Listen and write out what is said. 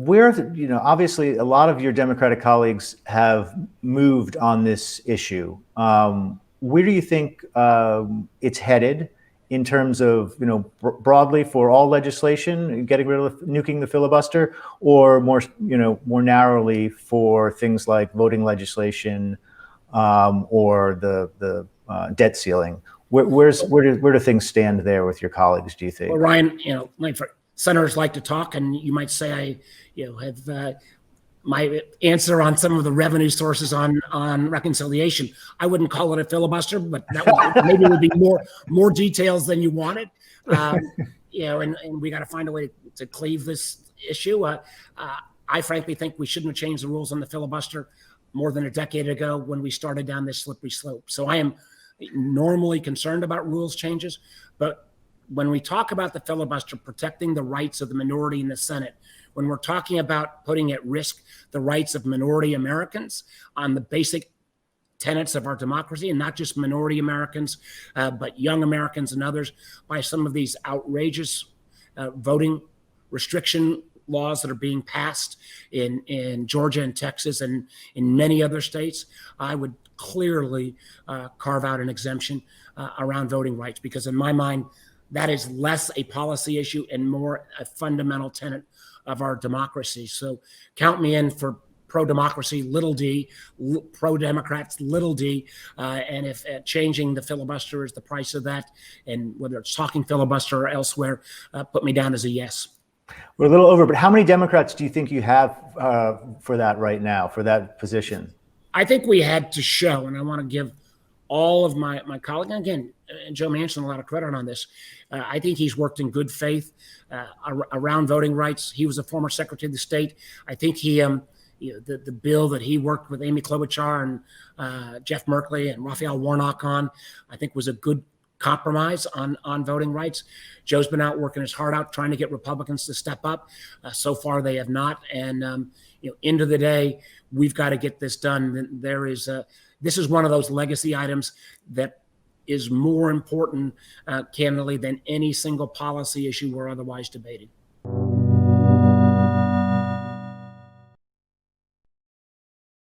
Obviously a lot of your Democratic colleagues have moved on this issue. Where do you think it's headed in terms of, broadly for all legislation, getting rid of nuking the filibuster, or more narrowly for things like voting legislation or the debt ceiling? Where do things stand there with your colleagues, do you think? Well, Ryan, senators like to talk, and you might say I, have my answer on some of the revenue sources on reconciliation. I wouldn't call it a filibuster, but maybe would be more details than you wanted. And we got to find a way to cleave this issue. I frankly think we shouldn't have changed the rules on the filibuster more than a decade ago when we started down this slippery slope. So I am normally concerned about rules changes, but when we talk about the filibuster protecting the rights of the minority in the Senate, when we're talking about putting at risk the rights of minority Americans on the basic tenets of our democracy, and not just minority Americans, but young Americans and others, by some of these outrageous voting restriction laws that are being passed in Georgia and Texas and in many other states, I would clearly carve out an exemption around voting rights, because in my mind, that is less a policy issue and more a fundamental tenet of our democracy. So count me in for pro-democracy, little d, pro-Democrats, little d. And if changing the filibuster is the price of that, and whether it's talking filibuster or elsewhere, put me down as a yes. We're a little over, but how many Democrats do you think you have for that right now, for that position? I think we had to show, and I want to give all of my colleagues, and again, Joe Manchin, a lot of credit on this. I think he's worked in good faith around voting rights. He was a former Secretary of the State. I think he, the bill that he worked with Amy Klobuchar and Jeff Merkley and Raphael Warnock on, I think was a good compromise on voting rights. Joe's been out working his heart out, trying to get Republicans to step up. So far, they have not. And end of the day, we've got to get this done. This is one of those legacy items that is more important, candidly, than any single policy issue we're otherwise debating.